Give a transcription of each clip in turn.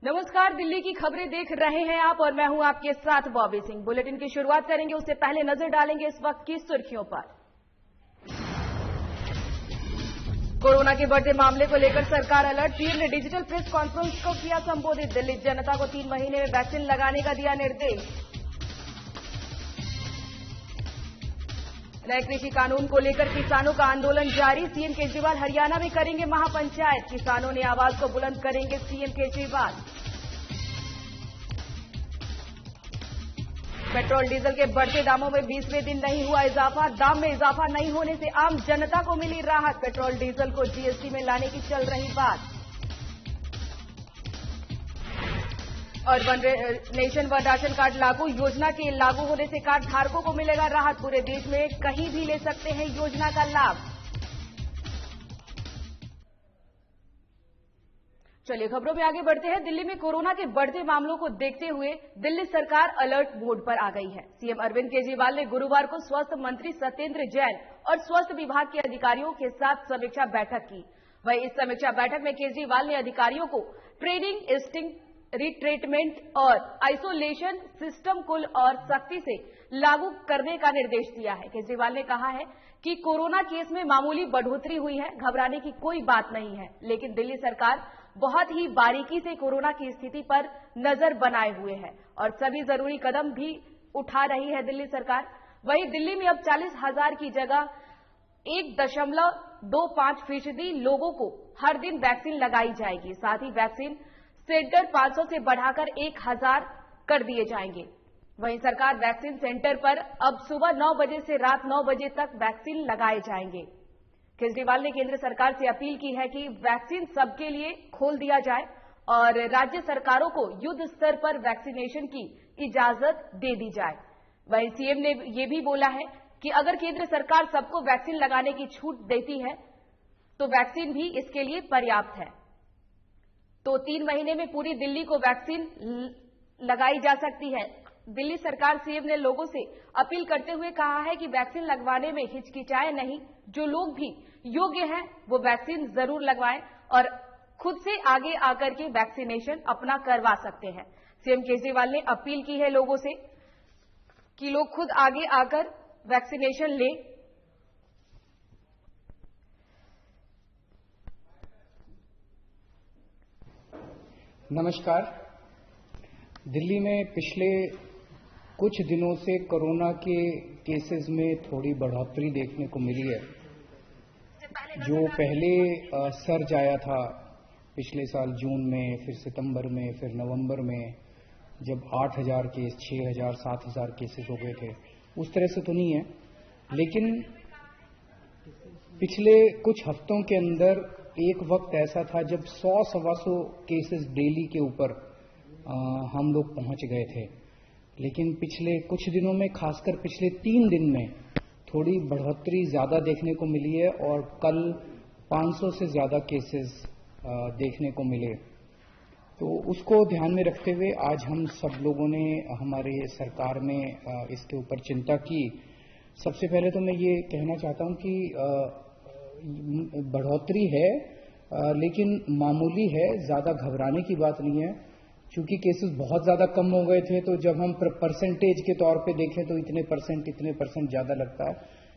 नमस्कार, दिल्ली की खबरें देख रहे हैं आप और मैं हूं आपके साथ बॉबी सिंह। बुलेटिन की शुरुआत करेंगे, उससे पहले नजर डालेंगे इस वक्त की सुर्खियों पर। कोरोना के बढ़ते मामले को लेकर सरकार अलर्ट। पीएम ने डिजिटल प्रेस कॉन्फ्रेंस को किया संबोधित। दिल्ली जनता को 3 महीने में वैक्सीन लगाने का दिया निर्देश। नए कृषि कानून को लेकर किसानों का आंदोलन जारी। सीएम केजरीवाल हरियाणा में करेंगे महापंचायत। किसानों ने आवाज को बुलंद करेंगे सीएम केजरीवाल। पेट्रोल डीजल के बढ़ते दामों में 20वें दिन नहीं हुआ इजाफा। दाम में इजाफा नहीं होने से आम जनता को मिली राहत। पेट्रोल डीजल को जीएसटी में लाने की चल रही बात। और one nation one ration card लागू। योजना के लागू होने से कार्ड धारकों को मिलेगा राहत। पूरे देश में कहीं भी ले सकते हैं योजना का लाभ। चलिए खबरों में आगे बढ़ते हैं। दिल्ली में कोरोना के बढ़ते मामलों को देखते हुए दिल्ली सरकार अलर्ट मोड पर आ गई है। सीएम अरविंद केजरीवाल ने गुरुवार को स्वास्थ्य मंत्री सत्येंद्र जैन और स्वास्थ्य विभाग के अधिकारियों के साथ समीक्षा बैठक की। वहीं इस समीक्षा बैठक में केजरीवाल ने अधिकारियों को ट्रेनिंग, टेस्टिंग, रिट्रीटमेंट और आइसोलेशन सिस्टम कुल और सख्ती से लागू करने का निर्देश दिया है। केजरीवाल ने कहा है कि कोरोना केस में मामूली बढ़ोतरी हुई है, घबराने की कोई बात नहीं है, लेकिन दिल्ली सरकार बहुत ही बारीकी से कोरोना की स्थिति पर नजर बनाए हुए है और सभी जरूरी कदम भी उठा रही है दिल्ली सरकार। वहीं दिल्ली में अब 40,000 की जगह 1.25% लोगों को हर दिन वैक्सीन लगाई जाएगी। साथ ही वैक्सीन सेंटर 500 से बढ़ाकर 1,000 कर दिए जाएंगे। वहीं सरकार वैक्सीन सेंटर पर अब सुबह 9 बजे से रात 9 बजे तक वैक्सीन लगाए जाएंगे। केजरीवाल ने केंद्र सरकार से अपील की है कि वैक्सीन सबके लिए खोल दिया जाए और राज्य सरकारों को युद्ध स्तर पर वैक्सीनेशन की इजाजत दे दी जाए। वहीं सीएम ने यह भी बोला है कि अगर केंद्र सरकार सबको वैक्सीन लगाने की छूट देती है तो वैक्सीन भी इसके लिए पर्याप्त है, तो 3 महीने में पूरी दिल्ली को वैक्सीन लगाई जा सकती है। दिल्ली सरकार सीएम ने लोगों से अपील करते हुए कहा है कि वैक्सीन लगवाने में हिचकिचाएं नहीं। जो लोग भी योग्य हैं वो वैक्सीन जरूर लगवाएं और खुद से आगे आकर के वैक्सीनेशन अपना करवा सकते हैं। सीएम केजरीवाल ने अपील की है लोगों से कि लोग खुद आगे आकर वैक्सीनेशन लें। नमस्कार। दिल्ली में पिछले कुछ दिनों से कोरोना के केसेस में थोड़ी बढ़ोतरी देखने को मिली है। जो पहले सर्ज आया था पिछले साल जून में, फिर सितंबर में, फिर नवंबर में, जब 8,000 केस, 6,000, 7,000 केसेस हो गए थे, उस तरह से तो नहीं है, लेकिन पिछले कुछ हफ्तों के अंदर एक वक्त ऐसा था जब 100-125 केसेस डेली के ऊपर हम लोग पहुंच गए थे। लेकिन पिछले कुछ दिनों में, खासकर पिछले 3 दिन में, थोड़ी बढ़ोतरी ज्यादा देखने को मिली है और कल 500 से ज्यादा केसेस देखने को मिले। तो उसको ध्यान में रखते हुए आज हम सब लोगों ने हमारे सरकार में इसके ऊपर चिंता की। सबसे पहले तो मैं ये कहना चाहता हूं कि बढ़ोतरी है लेकिन मामूली है, ज्यादा घबराने की बात नहीं है। चूंकि केसेस बहुत ज्यादा कम हो गए थे तो जब हम परसेंटेज के तौर पे देखें तो इतने परसेंट ज्यादा लगता है,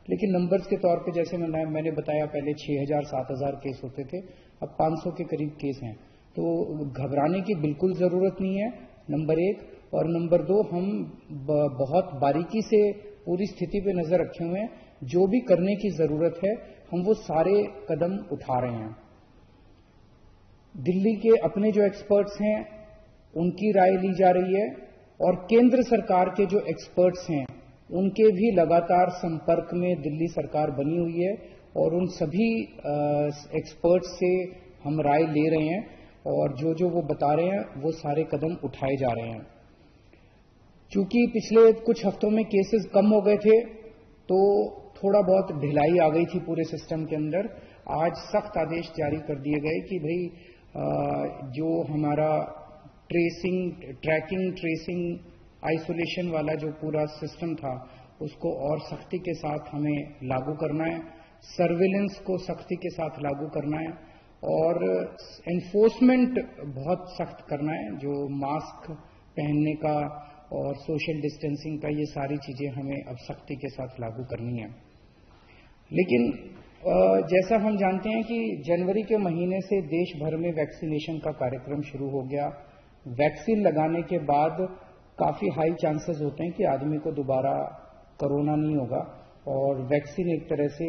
लेकिन नंबर्स के तौर पे जैसे मैंने बताया, पहले 6,000 7,000 केस होते थे, अब 500 के करीब केस हैं। तो घबराने की बिल्कुल जरूरत नहीं है, नंबर 1। और नंबर 2, हम बहुत बारीकी से पूरी स्थिति पे नजर रखे हुए हैं। जो भी करने की जरूरत है हम वो सारे कदम उठा रहे हैं। दिल्ली के अपने जो एक्सपर्ट्स हैं उनकी राय ली जा रही है और केंद्र सरकार के जो एक्सपर्ट्स हैं उनके भी लगातार संपर्क में दिल्ली सरकार बनी हुई है और उन सभी एक्सपर्ट्स से हम राय ले रहे हैं और जो वो बता रहे हैं वो सारे कदम उठाए जा रहे हैं। चूंकि पिछले कुछ हफ्तों में केसेस कम हो गए थे तो थोड़ा बहुत ढिलाई आ गई थी पूरे सिस्टम के अंदर। आज सख्त आदेश जारी कर दिए गए कि भाई जो हमारा ट्रैकिंग, ट्रेसिंग, आइसोलेशन वाला जो पूरा सिस्टम था उसको और सख्ती के साथ हमें लागू करना है, सर्विलेंस को सख्ती के साथ लागू करना है और एनफोर्समेंट बहुत सख्त करना है। जो मास्क पहनने का और सोशल डिस्टेंसिंग का, ये सारी चीजें हमें अब सख्ती के साथ लागू करनी है। लेकिन जैसा हम जानते हैं कि जनवरी के महीने से देश भर में वैक्सीनेशन का कार्यक्रम शुरू हो गया। वैक्सीन लगाने के बाद काफी हाई चांसेस होते हैं कि आदमी को दोबारा कोरोना नहीं होगा, और वैक्सीन एक तरह से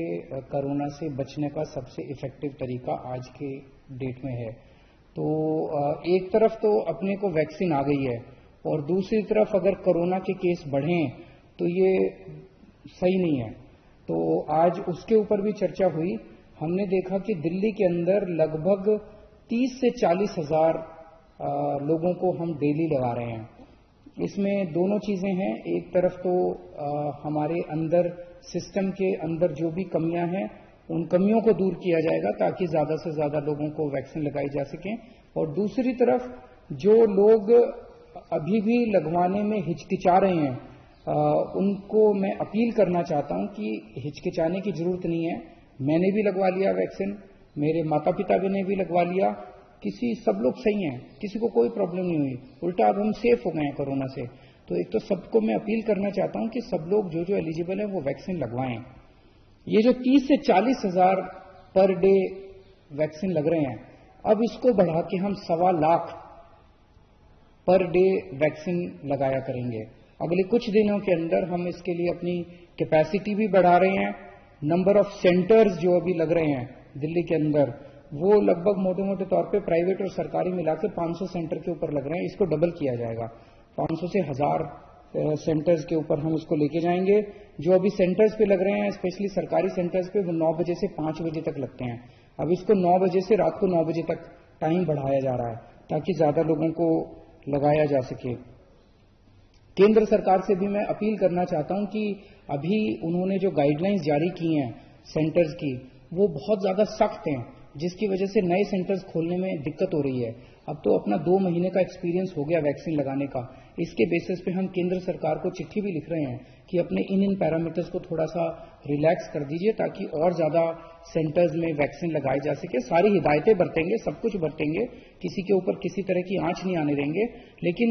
कोरोना से बचने का सबसे इफेक्टिव तरीका आज के डेट में है। तो एक तरफ तो अपने को वैक्सीन आ गई है, और दूसरी तरफ अगर कोरोना के केस बढ़ें तो ये सही नहीं है। तो आज उसके ऊपर भी चर्चा हुई। हमने देखा कि दिल्ली के अंदर लगभग 30 से 40 हजार लोगों को हम डेली लगा रहे हैं। इसमें दोनों चीजें हैं। एक तरफ तो हमारे अंदर सिस्टम के अंदर जो भी कमियां हैं उन कमियों को दूर किया जाएगा ताकि ज्यादा से ज्यादा लोगों को वैक्सीन लगाई जा सके, और दूसरी तरफ जो लोग अभी भी लगवाने में हिचकिचा रहे हैं उनको मैं अपील करना चाहता हूं कि हिचकिचाने की जरूरत नहीं है। मैंने भी लगवा लिया वैक्सीन, मेरे माता पिता ने भी लगवा लिया, सब लोग सही हैं, किसी को कोई प्रॉब्लम नहीं हुई, उल्टा अब हम सेफ हो गए हैं कोरोना से। तो एक तो सबको मैं अपील करना चाहता हूं कि सब लोग जो एलिजिबल है वो वैक्सीन लगवाएं। ये जो 30 से 40 हजार पर डे वैक्सीन लग रहे हैं, अब इसको बढ़ा के हम 1.25 लाख पर डे वैक्सीन लगाया करेंगे। अगले कुछ दिनों के अंदर हम इसके लिए अपनी कैपेसिटी भी बढ़ा रहे हैं। नंबर ऑफ सेंटर्स जो अभी लग रहे हैं दिल्ली के अंदर, वो लगभग मोटे मोटे तौर पे प्राइवेट और सरकारी मिला के 500 सेंटर के ऊपर लग रहे हैं। इसको डबल किया जाएगा, 500 से 1000 सेंटर्स के ऊपर हम इसको लेके जाएंगे। जो अभी सेंटर्स पे लग रहे हैं, स्पेशली सरकारी सेंटर्स पे, वो 9 बजे से 5 बजे तक लगते हैं। अब इसको 9 बजे से रात को 9 बजे तक टाइम बढ़ाया जा रहा है ताकि ज्यादा लोगों को लगाया जा सके। केंद्र सरकार से भी मैं अपील करना चाहता हूं कि अभी उन्होंने जो गाइडलाइंस जारी की हैं सेंटर्स की, वो बहुत ज्यादा सख्त हैं, जिसकी वजह से नए सेंटर्स खोलने में दिक्कत हो रही है। अब तो अपना 2 महीने का एक्सपीरियंस हो गया वैक्सीन लगाने का। इसके बेसिस पे हम केंद्र सरकार को चिट्ठी भी लिख रहे हैं कि अपने इन पैरामीटर्स को थोड़ा सा रिलैक्स कर दीजिए ताकि और ज्यादा सेंटर्स में वैक्सीन लगाई जा सके। सारी हिदायतें बरतेंगे, सब कुछ बरतेंगे, किसी के ऊपर किसी तरह की आंच नहीं आने देंगे। लेकिन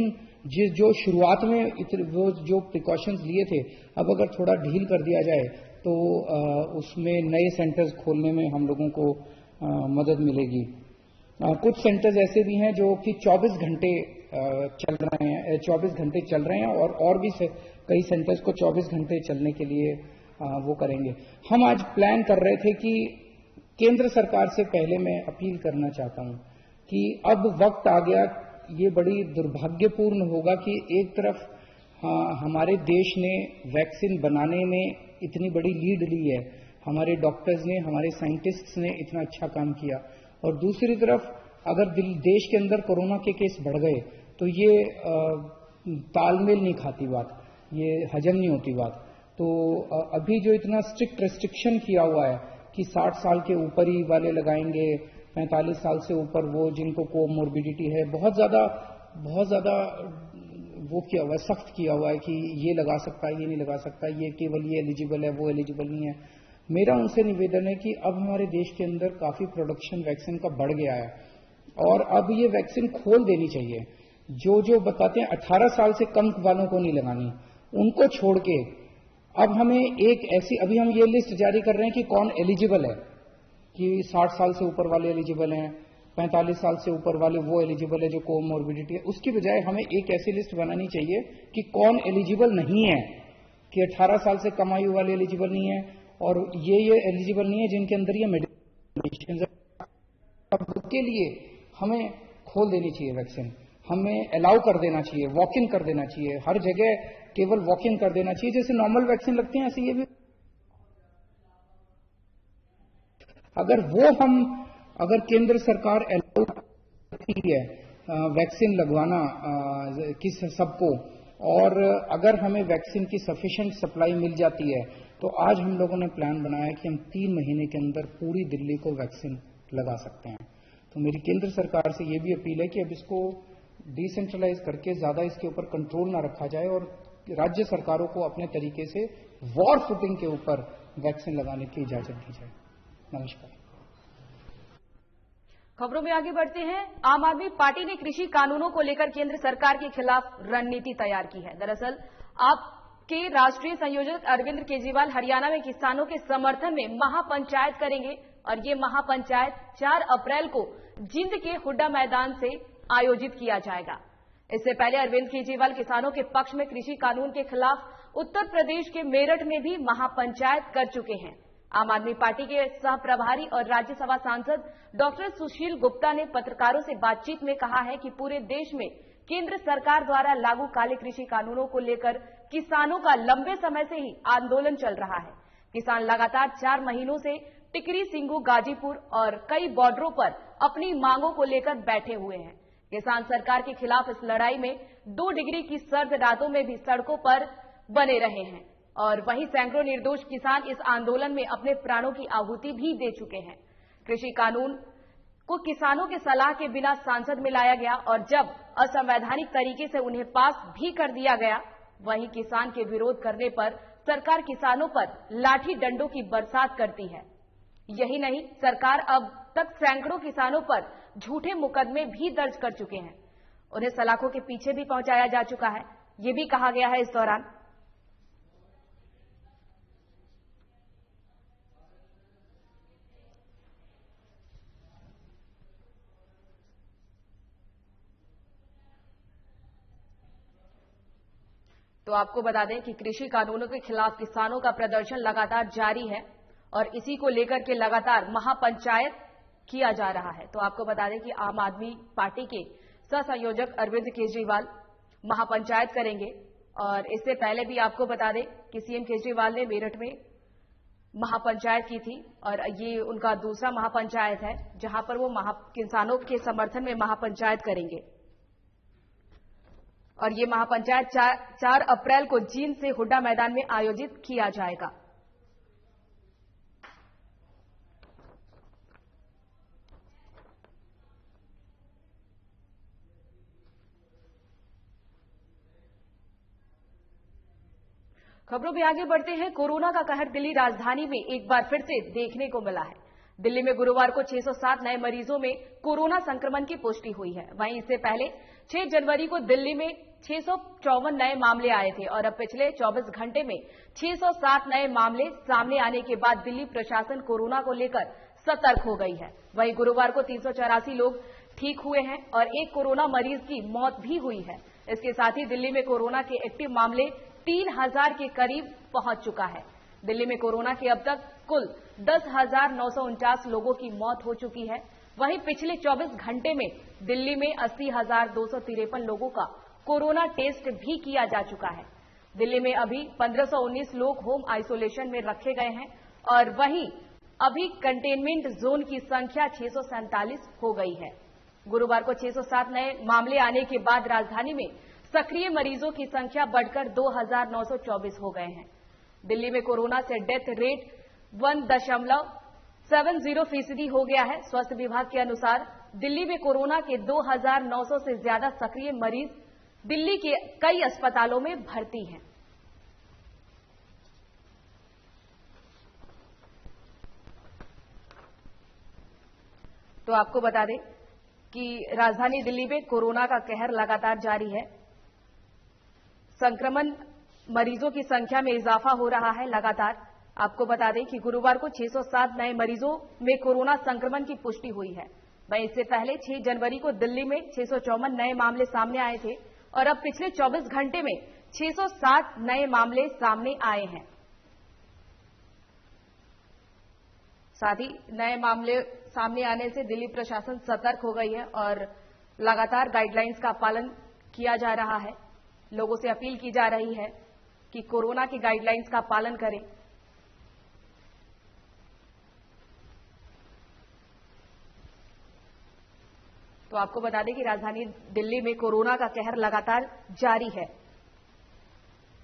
जो शुरुआत में वो जो प्रिकॉशंस लिए थे, अब अगर थोड़ा ढील कर दिया जाए तो उसमें नए सेंटर्स खोलने में हम लोगों को मदद मिलेगी। कुछ सेंटर्स ऐसे भी हैं जो कि 24 घंटे चल रहे हैं और भी कई सेंटर्स को 24 घंटे चलने के लिए वो करेंगे। हम आज प्लान कर रहे थे कि केंद्र सरकार से पहले मैं अपील करना चाहता हूं कि अब वक्त आ गया। ये बड़ी दुर्भाग्यपूर्ण होगा कि एक तरफ हमारे देश ने वैक्सीन बनाने में इतनी बड़ी लीड ली है, हमारे डॉक्टर्स ने, हमारे साइंटिस्ट्स ने इतना अच्छा काम किया, और दूसरी तरफ अगर देश के अंदर कोरोना के केस बढ़ गए तो ये तालमेल नहीं खाती बात, ये हजम नहीं होती बात। तो अभी जो इतना स्ट्रिक्ट रेस्ट्रिक्शन किया हुआ है कि 60 साल के ऊपर ही वाले लगाएंगे, 45 साल से ऊपर वो जिनको कोमोर्बिडिटी है, बहुत ज्यादा वो किया हुआ है, सख्त किया हुआ है कि ये लगा सकता है, ये नहीं लगा सकता, ये केवल ये एलिजिबल है, वो एलिजिबल नहीं है। मेरा उनसे निवेदन है कि अब हमारे देश के अंदर काफी प्रोडक्शन वैक्सीन का बढ़ गया है और अब ये वैक्सीन खोल देनी चाहिए। जो बताते हैं 18 साल से कम वालों को नहीं लगानी, उनको छोड़ के अब हमें एक ऐसी, अभी हम ये लिस्ट जारी कर रहे हैं कि कौन एलिजिबल है, कि 60 साल से ऊपर वाले एलिजिबल हैं, 45 साल से ऊपर वाले वो एलिजिबल है जो कोमोर्बिडिटी है। उसकी बजाय हमें एक ऐसी लिस्ट बनानी चाहिए कि कौन एलिजिबल नहीं है, कि 18 साल से कम आयु वाले एलिजिबल नहीं है और ये एलिजिबल नहीं है जिनके अंदर ये मेडिसिन। अब उसके लिए हमें खोल देनी चाहिए वैक्सीन, हमें अलाउ कर देना चाहिए, वॉक इन कर देना चाहिए, हर जगह केवल वॉक इन कर देना चाहिए। जैसे नॉर्मल वैक्सीन लगती है ऐसे ये भी, अगर केंद्र सरकार अलाउ करती है वैक्सीन लगवाना किस सबको, और अगर हमें वैक्सीन की सफिशिएंट सप्लाई मिल जाती है तो आज हम लोगों ने प्लान बनाया कि हम 3 महीने के अंदर पूरी दिल्ली को वैक्सीन लगा सकते हैं। तो मेरी केंद्र सरकार से ये भी अपील है कि अब इसको डिसेंट्रलाइज करके ज्यादा इसके ऊपर कंट्रोल ना रखा जाए और राज्य सरकारों को अपने तरीके से वॉर फुटिंग के ऊपर वैक्सीन लगाने की इजाजत दी जाए। नमस्कार। खबरों में आगे बढ़ते हैं। आम आदमी पार्टी ने कृषि कानूनों को लेकर केंद्र सरकार के खिलाफ रणनीति तैयार की है। दरअसल आपके राष्ट्रीय संयोजक अरविंद केजरीवाल हरियाणा में किसानों के समर्थन में महापंचायत करेंगे और ये महापंचायत 4 अप्रैल को जींद के हुड्डा मैदान से आयोजित किया जाएगा। इससे पहले अरविंद केजरीवाल किसानों के पक्ष में कृषि कानून के खिलाफ उत्तर प्रदेश के मेरठ में भी महापंचायत कर चुके हैं। आम आदमी पार्टी के सह प्रभारी और राज्यसभा सांसद डॉक्टर सुशील गुप्ता ने पत्रकारों से बातचीत में कहा है कि पूरे देश में केंद्र सरकार द्वारा लागू काले कृषि कानूनों को लेकर किसानों का लंबे समय से ही आंदोलन चल रहा है। किसान लगातार 4 महीनों से टिकरी, सिंगू, गाजीपुर और कई बॉर्डरों पर अपनी मांगों को लेकर बैठे हुए हैं। किसान सरकार के खिलाफ इस लड़ाई में 2 डिग्री की सर्द रातों में भी सड़कों पर बने रहे हैं और वहीं सैकड़ों निर्दोष किसान इस आंदोलन में अपने प्राणों की आहुति भी दे चुके हैं। कृषि कानून को किसानों के सलाह के बिना संसद में लाया गया और जब असंवैधानिक तरीके से उन्हें पास भी कर दिया गया, वहीं किसान के विरोध करने पर सरकार किसानों पर लाठी डंडों की बरसात करती है। यही नहीं, सरकार अब तक सैकड़ों किसानों पर झूठे मुकदमे भी दर्ज कर चुके हैं। उन्हें सलाखों के पीछे भी पहुंचाया जा चुका है। ये भी कहा गया है इस दौरान। तो आपको बता दें कि कृषि कानूनों के खिलाफ किसानों का प्रदर्शन लगातार जारी है और इसी को लेकर के लगातार महापंचायत किया जा रहा है। तो आपको बता दें कि आम आदमी पार्टी के सह संयोजक अरविंद केजरीवाल महापंचायत करेंगे और इससे पहले भी आपको बता दें कि सीएम केजरीवाल ने मेरठ में महापंचायत की थी और ये उनका दूसरा महापंचायत है जहां पर वो किसानों के समर्थन में महापंचायत करेंगे और ये महापंचायत 4 अप्रैल को जींद से हुड्डा मैदान में आयोजित किया जाएगा। खबरों में आगे बढ़ते हैं। कोरोना का कहर दिल्ली राजधानी में एक बार फिर से देखने को मिला है। दिल्ली में गुरुवार को 607 नए मरीजों में कोरोना संक्रमण की पुष्टि हुई है। वहीं इससे पहले 6 जनवरी को दिल्ली में 654 नए मामले आए थे और अब पिछले 24 घंटे में 607 नए मामले सामने आने के बाद दिल्ली प्रशासन कोरोना को लेकर सतर्क हो गई है। वहीं गुरुवार को 384 लोग ठीक हुए हैं और एक कोरोना मरीज की मौत भी हुई है। इसके साथ ही दिल्ली में कोरोना के एक्टिव मामले 3000 के करीब पहुंच चुका है। दिल्ली में कोरोना के अब तक कुल 10,949 लोगों की मौत हो चुकी है। वहीं पिछले 24 घंटे में दिल्ली में 80,253 लोगों का कोरोना टेस्ट भी किया जा चुका है। दिल्ली में अभी 1519 लोग होम आइसोलेशन में रखे गए हैं और वहीं अभी कंटेनमेंट जोन की संख्या 647 हो गई है। गुरुवार को 607 नए मामले आने के बाद राजधानी में सक्रिय मरीजों की संख्या बढ़कर 2,924 हो गए हैं। दिल्ली में कोरोना से डेथ रेट 1.70% हो गया है। स्वास्थ्य विभाग के अनुसार दिल्ली में कोरोना के 2,900 से ज्यादा सक्रिय मरीज दिल्ली के कई अस्पतालों में भर्ती हैं। तो आपको बता दें कि राजधानी दिल्ली में कोरोना का कहर लगातार जारी है। संक्रमण मरीजों की संख्या में इजाफा हो रहा है लगातार। आपको बता दें कि गुरुवार को 607 नए मरीजों में कोरोना संक्रमण की पुष्टि हुई है। वहीं इससे पहले 6 जनवरी को दिल्ली में 654 नए मामले सामने आए थे और अब पिछले 24 घंटे में 607 नए मामले सामने आए हैं। साथ ही नए मामले सामने आने से दिल्ली प्रशासन सतर्क हो गई है और लगातार गाइडलाइंस का पालन किया जा रहा है। लोगों से अपील की जा रही है कि कोरोना की गाइडलाइंस का पालन करें। तो आपको बता दें कि राजधानी दिल्ली में कोरोना का कहर लगातार जारी है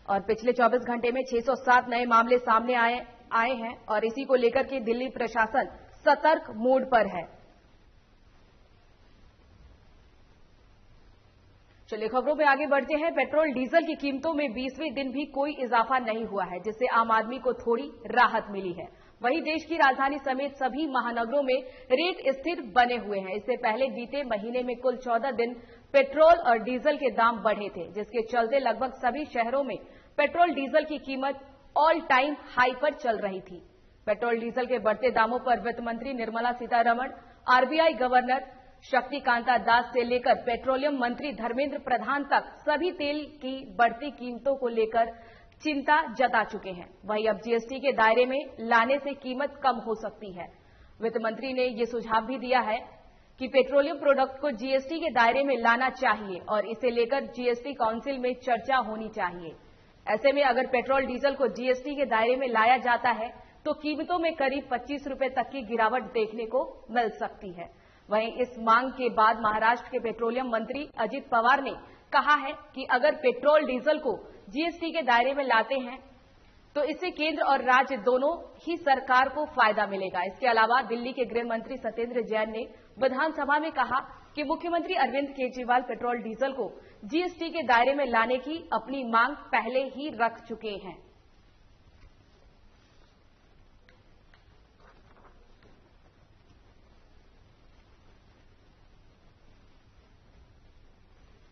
और पिछले 24 घंटे में 607 नए मामले सामने आए हैं और इसी को लेकर के दिल्ली प्रशासन सतर्क मोड पर है। चलिए खबरों में आगे बढ़ते हैं। पेट्रोल डीजल की कीमतों में 20वें दिन भी कोई इजाफा नहीं हुआ है, जिससे आम आदमी को थोड़ी राहत मिली है। वहीं देश की राजधानी समेत सभी महानगरों में रेट स्थिर बने हुए हैं। इससे पहले बीते महीने में कुल 14 दिन पेट्रोल और डीजल के दाम बढ़े थे, जिसके चलते लगभग सभी शहरों में पेट्रोल डीजल की कीमत ऑल टाइम हाई पर चल रही थी। पेट्रोल डीजल के बढ़ते दामों पर वित्त मंत्री निर्मला सीतारमण, आरबीआई गवर्नर शक्तिकांता दास से लेकर पेट्रोलियम मंत्री धर्मेंद्र प्रधान तक सभी तेल की बढ़ती कीमतों को लेकर चिंता जता चुके हैं। वहीं अब जीएसटी के दायरे में लाने से कीमत कम हो सकती है। वित्त मंत्री ने ये सुझाव भी दिया है कि पेट्रोलियम प्रोडक्ट को जीएसटी के दायरे में लाना चाहिए और इसे लेकर जीएसटी काउंसिल में चर्चा होनी चाहिए। ऐसे में अगर पेट्रोल डीजल को जीएसटी के दायरे में लाया जाता है तो कीमतों में करीब 25 रुपए तक की गिरावट देखने को मिल सकती है। वहीं इस मांग के बाद महाराष्ट्र के पेट्रोलियम मंत्री अजित पवार ने कहा है कि अगर पेट्रोल डीजल को जीएसटी के दायरे में लाते हैं तो इससे केंद्र और राज्य दोनों ही सरकार को फायदा मिलेगा। इसके अलावा दिल्ली के गृह मंत्री सत्येंद्र जैन ने विधानसभा में कहा कि मुख्यमंत्री अरविंद केजरीवाल पेट्रोल डीजल को जीएसटी के दायरे में लाने की अपनी मांग पहले ही रख चुके हैं।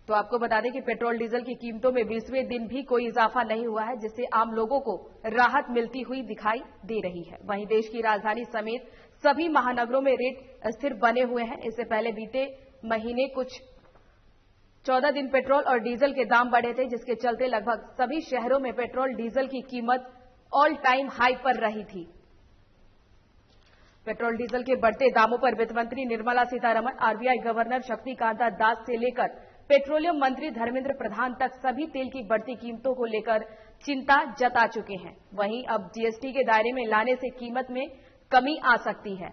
तो आपको बता दें कि पेट्रोल डीजल की कीमतों में 20वें दिन भी कोई इजाफा नहीं हुआ है, जिससे आम लोगों को राहत मिलती हुई दिखाई दे रही है। वहीं देश की राजधानी समेत सभी महानगरों में रेट स्थिर बने हुए हैं। इससे पहले बीते महीने कुछ 14 दिन पेट्रोल और डीजल के दाम बढ़े थे, जिसके चलते लगभग सभी शहरों में पेट्रोल डीजल की कीमत ऑल टाइम हाई पर रही थी। पेट्रोल डीजल के बढ़ते दामों पर वित्त मंत्री निर्मला सीतारमण, आरबीआई गवर्नर शक्तिकांता दास से लेकर पेट्रोलियम मंत्री धर्मेंद्र प्रधान तक सभी तेल की बढ़ती कीमतों को लेकर चिंता जता चुके हैं। वहीं अब जीएसटी के दायरे में लाने से कीमत में कमी आ सकती है।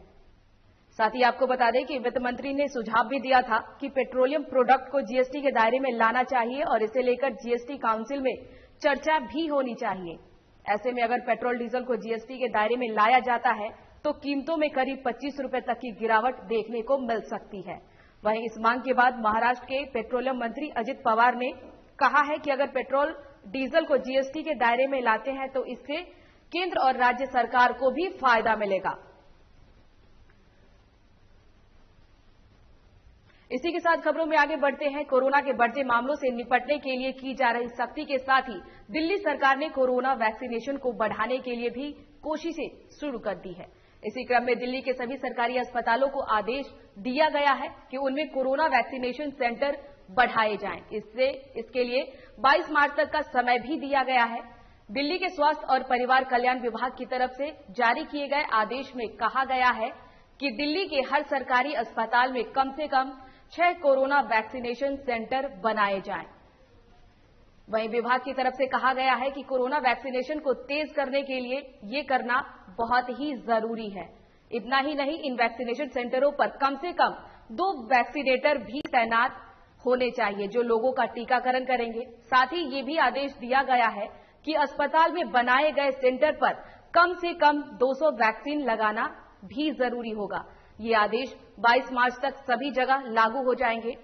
साथ ही आपको बता दें कि वित्त मंत्री ने सुझाव भी दिया था कि पेट्रोलियम प्रोडक्ट को जीएसटी के दायरे में लाना चाहिए और इसे लेकर जीएसटी काउंसिल में चर्चा भी होनी चाहिए। ऐसे में अगर पेट्रोल डीजल को जीएसटी के दायरे में लाया जाता है तो कीमतों में करीब 25 रुपए तक की गिरावट देखने को मिल सकती है। वहीं इस मांग के बाद महाराष्ट्र के पेट्रोलियम मंत्री अजित पवार ने कहा है कि अगर पेट्रोल डीजल को जीएसटी के दायरे में लाते हैं तो इससे केंद्र और राज्य सरकार को भी फायदा मिलेगा। इसी के साथ खबरों में आगे बढ़ते हैं। कोरोना के बढ़ते मामलों से निपटने के लिए की जा रही सख्ती के साथ ही दिल्ली सरकार ने कोरोना वैक्सीनेशन को बढ़ाने के लिए भी कोशिशें शुरू कर दी है। इसी क्रम में दिल्ली के सभी सरकारी अस्पतालों को आदेश दिया गया है कि उनमें कोरोना वैक्सीनेशन सेंटर बढ़ाए जाएं। इसके लिए 22 मार्च तक का समय भी दिया गया है। दिल्ली के स्वास्थ्य और परिवार कल्याण विभाग की तरफ से जारी किए गए आदेश में कहा गया है कि दिल्ली के हर सरकारी अस्पताल में कम से कम 6 कोरोना वैक्सीनेशन सेंटर बनाए जाएं। वहीं विभाग की तरफ से कहा गया है कि कोरोना वैक्सीनेशन को तेज करने के लिए ये करना बहुत ही जरूरी है। इतना ही नहीं, इन वैक्सीनेशन सेंटरों पर कम से कम 2 वैक्सीनेटर भी तैनात होने चाहिए जो लोगों का टीकाकरण करेंगे। साथ ही ये भी आदेश दिया गया है कि अस्पताल में बनाए गए सेंटर पर कम से कम 200 वैक्सीन लगाना भी जरूरी होगा। ये आदेश 22 मार्च तक सभी जगह लागू हो जाएंगे।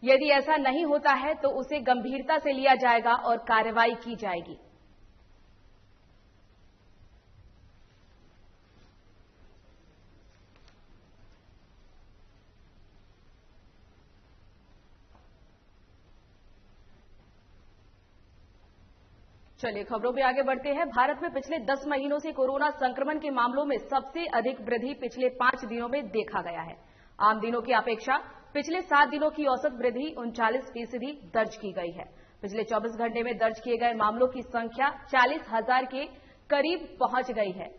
यदि ऐसा नहीं होता है तो उसे गंभीरता से लिया जाएगा और कार्रवाई की जाएगी। चलिए खबरों में आगे बढ़ते हैं। भारत में पिछले 10 महीनों से कोरोना संक्रमण के मामलों में सबसे अधिक वृद्धि पिछले 5 दिनों में देखा गया है। आम दिनों की अपेक्षा पिछले 7 दिनों की औसत वृद्धि 39% दर्ज की गई है। पिछले 24 घंटे में दर्ज किए गए मामलों की संख्या 40,000 के करीब पहुंच गई है।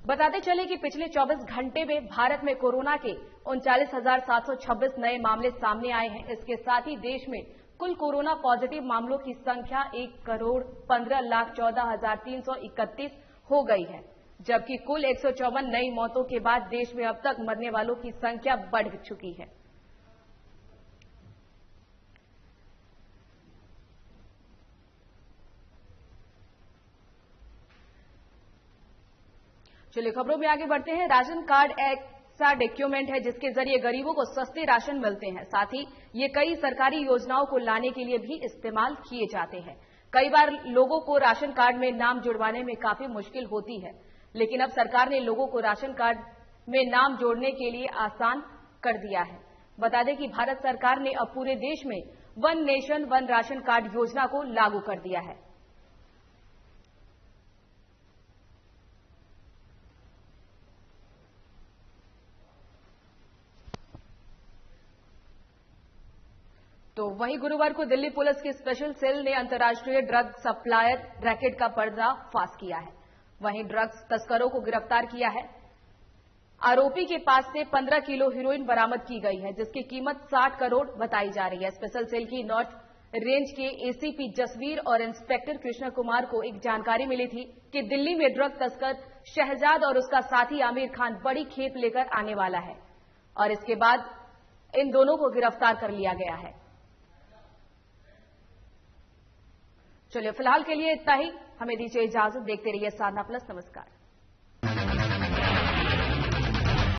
बताते चले कि पिछले 24 घंटे में भारत में कोरोना के 39,726 नए मामले सामने आए हैं। इसके साथ ही देश में कुल कोरोना पॉजिटिव मामलों की संख्या 1,15,14,331 हो गई है, जबकि कुल 154 नई मौतों के बाद देश में अब तक मरने वालों की संख्या बढ़ चुकी है। चलिए खबरों में आगे बढ़ते हैं। राशन कार्ड ऐसा डॉक्यूमेंट है जिसके जरिए गरीबों को सस्ते राशन मिलते हैं। साथ ही ये कई सरकारी योजनाओं को लाने के लिए भी इस्तेमाल किए जाते हैं। कई बार लोगों को राशन कार्ड में नाम जुड़वाने में काफी मुश्किल होती है। लेकिन अब सरकार ने लोगों को राशन कार्ड में नाम जोड़ने के लिए आसान कर दिया है। बता दें कि भारत सरकार ने अब पूरे देश में one nation one ration card योजना को लागू कर दिया है। तो वहीं गुरुवार को दिल्ली पुलिस की स्पेशल सेल ने अंतर्राष्ट्रीय ड्रग सप्लायर रैकेट का पर्दाफाश किया है। वहीं ड्रग्स तस्करों को गिरफ्तार किया है। आरोपी के पास से 15 किलो हेरोइन बरामद की गई है, जिसकी कीमत 60 करोड़ बताई जा रही है। स्पेशल सेल की नॉर्थ रेंज के एसीपी जसवीर और इंस्पेक्टर कृष्ण कुमार को एक जानकारी मिली थी कि दिल्ली में ड्रग तस्कर शहजाद और उसका साथी आमिर खान बड़ी खेप लेकर आने वाला है और इसके बाद इन दोनों को गिरफ्तार कर लिया गया है। चलिए फिलहाल के लिए इतना ही, हमें दीजिए इजाजत। देखते रहिए साधना प्लस। नमस्कार।